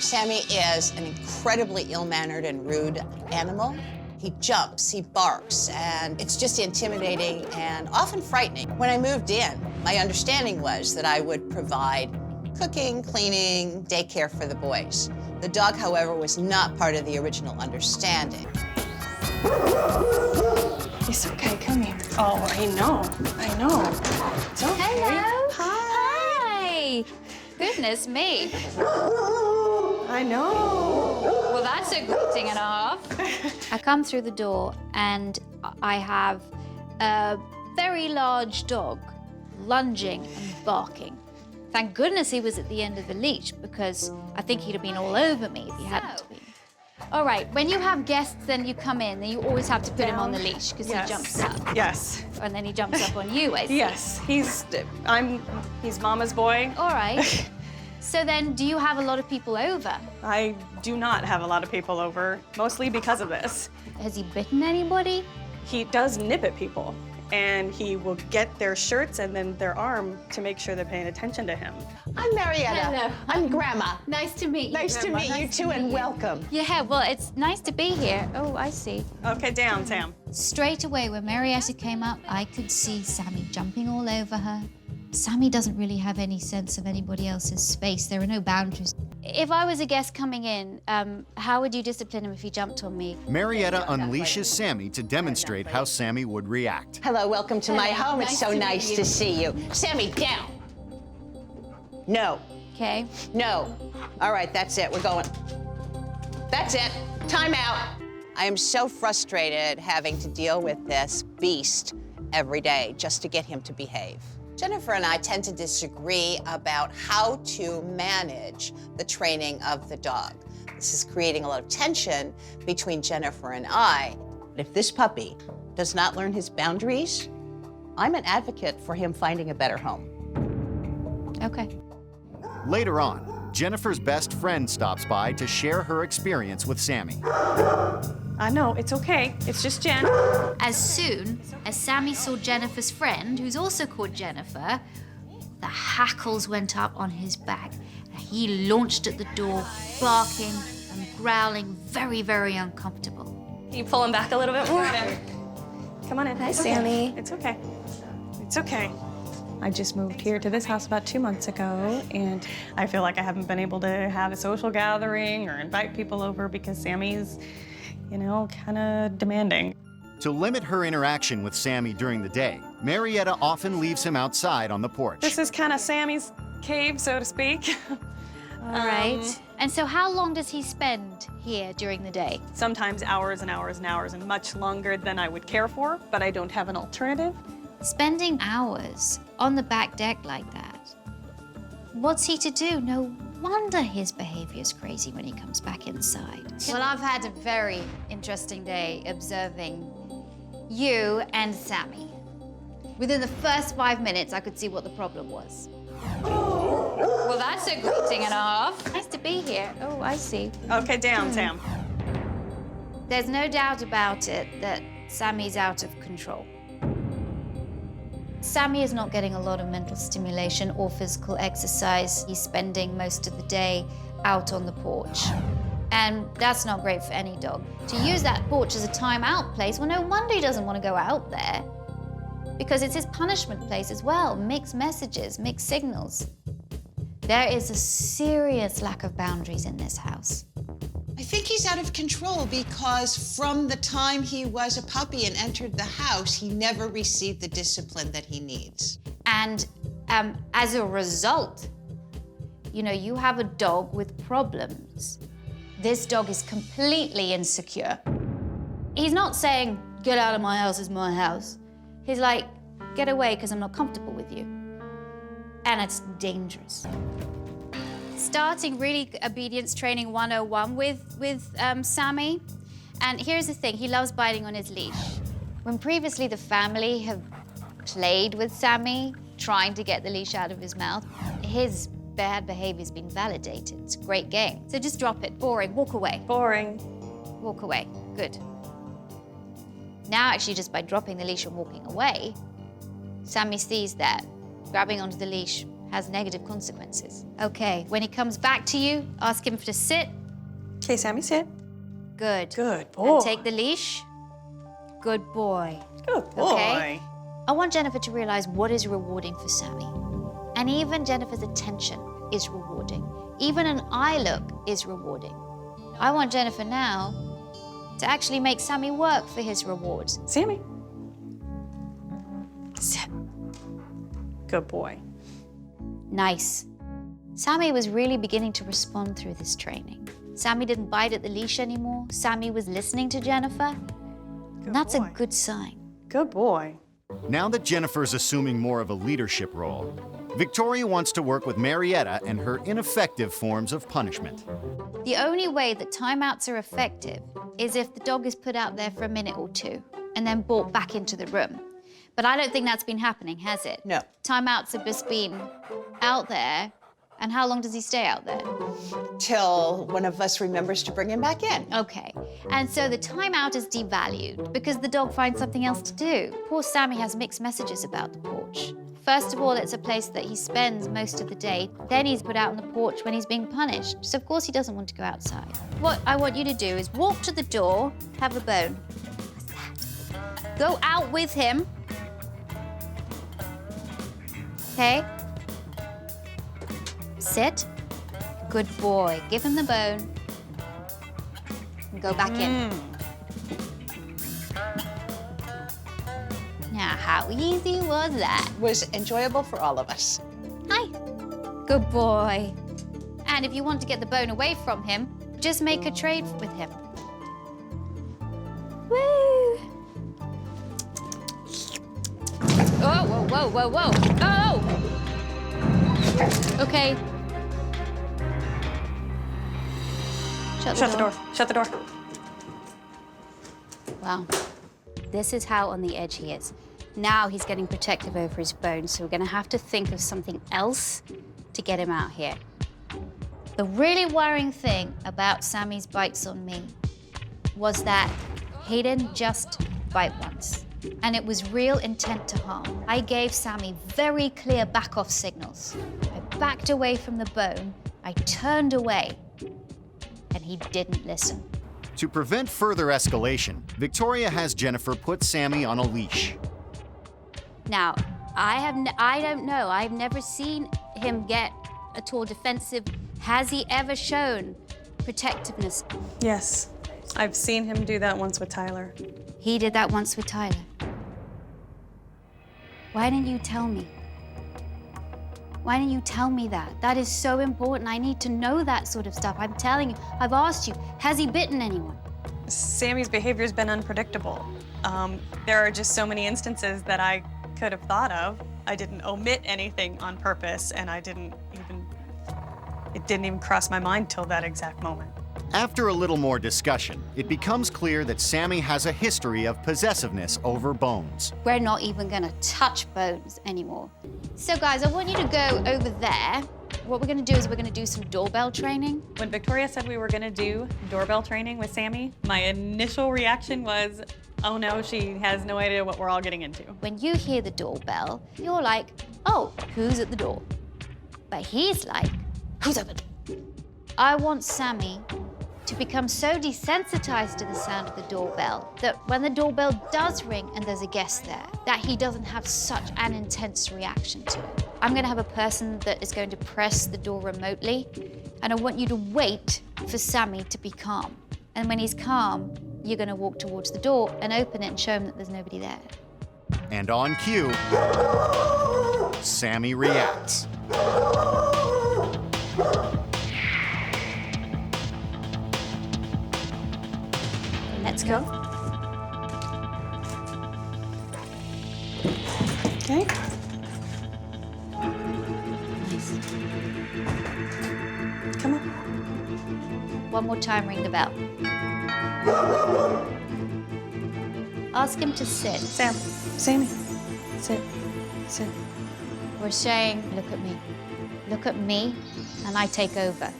Sammy is an incredibly ill-mannered and rude animal. He jumps, he barks, and it's just intimidating and often frightening. When I moved in, my understanding was that I would provide cooking, cleaning, daycare for the boys. The dog, however, was not part of the original understanding. It's okay, come here. Oh, I know. It's okay. Hello. Hi. Hi. Goodness me. I know. Well, that's a good thing and a half. I come through the door and I have a very large dog lunging and barking. Thank goodness he was at the end of the leash because I think he'd have been all over me if he hadn't been. All right, when you have guests, then you come in, then you always have to put him on the leash because Yes. he jumps up. Yes. And then he jumps up on you, I see. Yes. He's Mama's boy. All right. So then, do you have a lot of people over? I do not have a lot of people over, mostly because of this. Has he bitten anybody? He does nip at people, and he will get their shirts and then their arm to make sure they're paying attention to him. I'm Marietta. Hello. I'm Grandma. Nice to meet you. Nice to meet you too, and welcome. Yeah, well, it's nice to be here. Oh, I see. Okay, down, Sam. Straight away, when Marietta came up, I could see Sammy jumping all over her. Sammy doesn't really have any sense of anybody else's space. There are no boundaries. If I was a guest coming in, how would you discipline him if he jumped on me? Marietta unleashes Sammy to demonstrate how Sammy would react. Hello, welcome to my home. It's so nice to see you. Sammy, down. No. Okay. No. All right, that's it. We're going. That's it. Time out. I am so frustrated having to deal with this beast every day just to get him to behave. Jennifer and I tend to disagree about how to manage the training of the dog. This is creating a lot of tension between Jennifer and I. If this puppy does not learn his boundaries, I'm an advocate for him finding a better home. Okay. Later on, Jennifer's best friend stops by to share her experience with Sammy. I know, it's okay. It's just Jen. As soon as Sammy saw Jennifer's friend, who's also called Jennifer, the hackles went up on his back. He launched at the door, barking and growling, very, very uncomfortable. Can you pull him back a little bit more? Come on in. Hi, Sammy. It's okay. It's okay. I just moved here to this house about 2 months ago, and I feel like I haven't been able to have a social gathering or invite people over because Sammy's, you know, kind of demanding. To limit her interaction with Sammy during the day, Marietta often leaves him outside on the porch. This is kind of Sammy's cave, so to speak. All right. And so how long does he spend here during the day? Sometimes hours and hours and hours, and much longer than I would care for, but I don't have an alternative. Spending hours on the back deck like that. What's he to do? No wonder his behavior is crazy when he comes back inside. Well, I've had a very interesting day observing you and Sammy. Within the first 5 minutes, I could see what the problem was. Well, that's a good thing and a half. Nice to be here. Oh, I see. Okay, down, Sam. There's no doubt about it that Sammy's out of control. Sammy is not getting a lot of mental stimulation or physical exercise. He's spending most of the day out on the porch. And that's not great for any dog. To use that porch as a time-out place, well, no wonder he doesn't want to go out there. Because it's his punishment place as well. Mixed messages, mixed signals. There is a serious lack of boundaries in this house. I think he's out of control because from the time he was a puppy and entered the house, he never received the discipline that he needs. And as a result, you know, you have a dog with problems. This dog is completely insecure. He's not saying, get out of my house, it's my house. He's like, get away because I'm not comfortable with you. And it's dangerous. Starting really obedience training 101 with Sammy. And here's the thing, he loves biting on his leash. When previously the family have played with Sammy, trying to get the leash out of his mouth, his bad behavior's been validated. It's a great game. So just drop it. Boring. Walk away. Boring. Walk away. Good. Now, actually, just by dropping the leash and walking away, Sammy sees that grabbing onto the leash has negative consequences. Okay, when he comes back to you, ask him to sit. Okay, Sammy, sit. Good. Good boy. And take the leash. Good boy. Good boy. Okay? I want Jennifer to realize what is rewarding for Sammy. And even Jennifer's attention is rewarding. Even an eye look is rewarding. I want Jennifer now to actually make Sammy work for his rewards. Sammy. Sit. Good boy. Nice. Sammy was really beginning to respond through this training. Sammy didn't bite at the leash anymore. Sammy was listening to Jennifer. Good And that's boy. a good sign. Good boy. Now that Jennifer's assuming more of a leadership role, Victoria wants to work with Marietta and her ineffective forms of punishment. The only way that timeouts are effective is if the dog is put out there for a minute or two and then brought back into the room. But I don't think that's been happening, has it? No. Timeouts have just been out there. And how long does he stay out there? Till one of us remembers to bring him back in. Okay. And so the timeout is devalued because the dog finds something else to do. Poor Sammy has mixed messages about the porch. First of all, it's a place that he spends most of the day. Then he's put out on the porch when he's being punished. So of course he doesn't want to go outside. What I want you to do is walk to the door, have a bone. What's that? Go out with him. Okay? Sit. Good boy. Give him the bone. And go back in. Now, how easy was that? Was enjoyable for all of us. Hi. Good boy. And if you want to get the bone away from him, just make a trade with him. Woo! Oh, whoa, whoa, whoa, whoa. Oh! Okay. Shut the door. Shut the door. Wow. This is how on the edge he is. Now he's getting protective over his bones, so we're gonna have to think of something else to get him out here. The really worrying thing about Sammy's bites on me was that he didn't just bite once, and it was real intent to harm. I gave Sammy very clear back-off signals. I backed away from the bone, I turned away, and he didn't listen. To prevent further escalation, Victoria has Jennifer put Sammy on a leash. Now, I don't know. I've never seen him get at all defensive. Has he ever shown protectiveness? Yes. I've seen him do that once with Tyler. He did that once with Tyler. Why didn't you tell me? Why didn't you tell me that? That is so important. I need to know that sort of stuff. I'm telling you, I've asked you, has he bitten anyone? Sammy's behavior's been unpredictable. There are just so many instances that I could have thought of. I didn't omit anything on purpose, and it didn't even cross my mind till that exact moment. After a little more discussion, it becomes clear that Sammy has a history of possessiveness over bones. We're not even gonna touch bones anymore. So guys, I want you to go over there. What we're gonna do is we're gonna do some doorbell training. When Victoria said we were gonna do doorbell training with Sammy, my initial reaction was, oh no, she has no idea what we're all getting into. When you hear the doorbell, you're like, oh, who's at the door? But he's like, who's at the door? I want Sammy to become so desensitized to the sound of the doorbell that when the doorbell does ring and there's a guest there, that he doesn't have such an intense reaction to it. I'm gonna have a person that is going to press the door remotely, and I want you to wait for Sammy to be calm. And when he's calm, you're gonna walk towards the door and open it and show him that there's nobody there. And on cue, Sammy reacts. Let's go. Okay. Nice. Come on. One more time, ring the bell. Ask him to sit. Sammy, sit, sit. We're saying, look at me. Look at me, and I take over.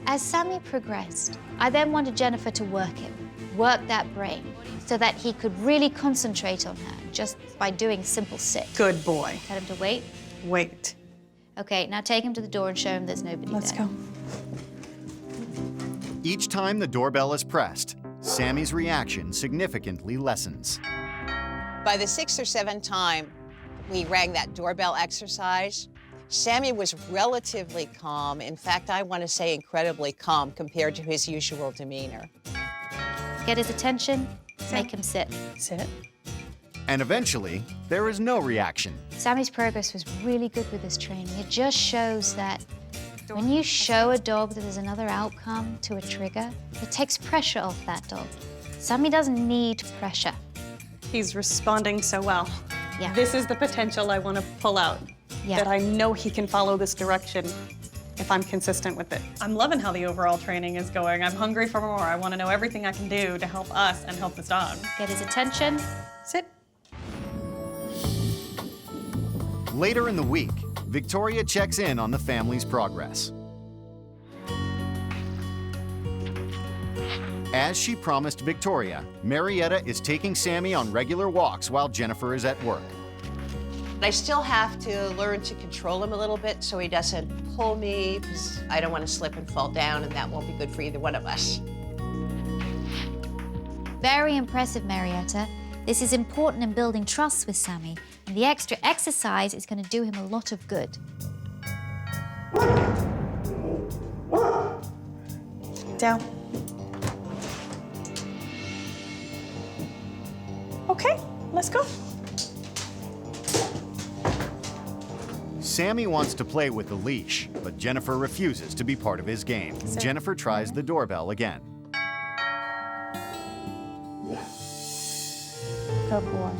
As Sammy progressed, I then wanted Jennifer to work him, work that brain, so that he could really concentrate on her just by doing simple sit. Good boy. Tell him to wait. Wait. Okay, now take him to the door and show him there's nobody there. Let's go. Each time the doorbell is pressed, Sammy's reaction significantly lessens. By the 6th or 7th time we rang that doorbell exercise, Sammy was relatively calm. In fact, I want to say incredibly calm compared to his usual demeanor. Get his attention, make him sit. Sit. And eventually, there is no reaction. Sammy's progress was really good with this training. It just shows that when you show a dog that there's another outcome to a trigger, it takes pressure off that dog. Sammy doesn't need pressure. He's responding so well. Yeah. This is the potential I want to pull out. Yeah. That I know he can follow this direction if I'm consistent with it. I'm loving how the overall training is going. I'm hungry for more. I want to know everything I can do to help us and help this dog. Get his attention. Sit. Later in the week, Victoria checks in on the family's progress. As she promised Victoria, Marietta is taking Sammy on regular walks while Jennifer is at work. I still have to learn to control him a little bit so he doesn't pull me, because I don't want to slip and fall down, and that won't be good for either one of us. Very impressive, Marietta. This is important in building trust with Sammy, and the extra exercise is going to do him a lot of good. Down. Okay, let's go. Sammy wants to play with the leash, but Jennifer refuses to be part of his game. Jennifer tries the doorbell again. Good boy.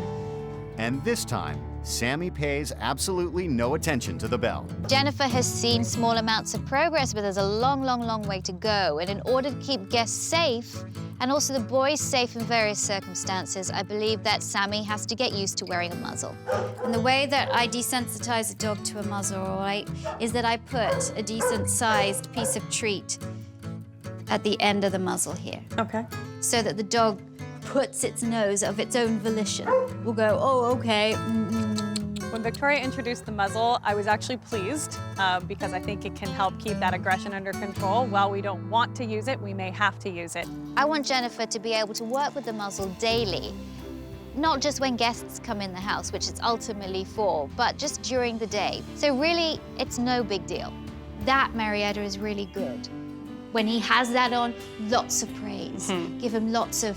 And this time, Sammy pays absolutely no attention to the bell. Jennifer has seen small amounts of progress, but there's a long, long, long way to go. And in order to keep guests safe, and also the boys safe in various circumstances, I believe that Sammy has to get used to wearing a muzzle. And the way that I desensitize a dog to a muzzle, all right, is that I put a decent-sized piece of treat at the end of the muzzle here, Okay. so that the dog puts its nose of its own volition. We'll go, oh, okay. When Victoria introduced the muzzle, I was actually pleased because I think it can help keep that aggression under control. While we don't want to use it, we may have to use it. I want Jennifer to be able to work with the muzzle daily, not just when guests come in the house, which it's ultimately for, but just during the day. So really, it's no big deal. That, Marietta, is really good. When he has that on, lots of praise. Give him lots of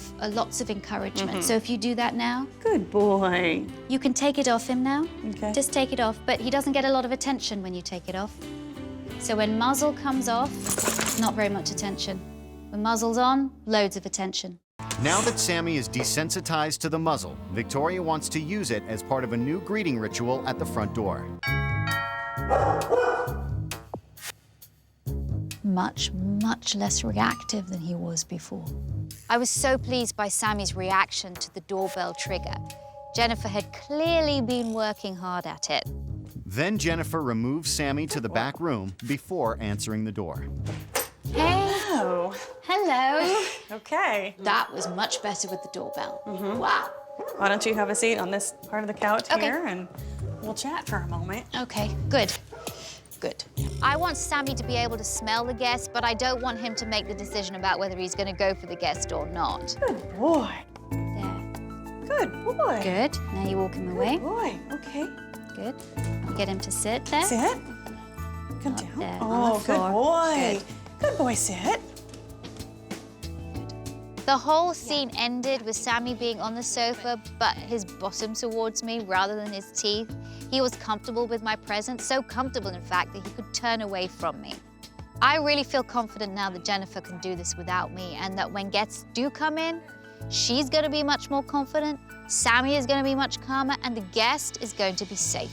encouragement. So if you do that now, Good boy. you can take it off him now. Okay. Just take it off, but he doesn't get a lot of attention when you take it off. So when muzzle comes off, not very much attention. When muzzle's on, loads of attention. Now that Sammy is desensitized to the muzzle, Victoria wants to use it as part of a new greeting ritual at the front door. Much, much less reactive than he was before. I was so pleased by Sammy's reaction to the doorbell trigger. Jennifer had clearly been working hard at it. Then Jennifer removes Sammy to the back room before answering the door. Hey, Oh, hello. okay. That was much better with the doorbell. Wow. Why don't you have a seat on this part of the couch Okay. here and we'll chat for a moment. Okay, good. Good. I want Sammy to be able to smell the guest, but I don't want him to make the decision about whether he's going to go for the guest or not. Good boy. There. Good boy. Good. Now you walk him away. Good boy. Okay. Good. You get him to sit there. Sit. Come Up down. there, on Oh, the good floor. boy. Good. Good boy, sit. The whole scene ended with Sammy being on the sofa, but his bottom towards me rather than his teeth. He was comfortable with my presence, so comfortable, in fact, that he could turn away from me. I really feel confident now that Jennifer can do this without me, and that when guests do come in, she's going to be much more confident, Sammy is going to be much calmer, and the guest is going to be safe.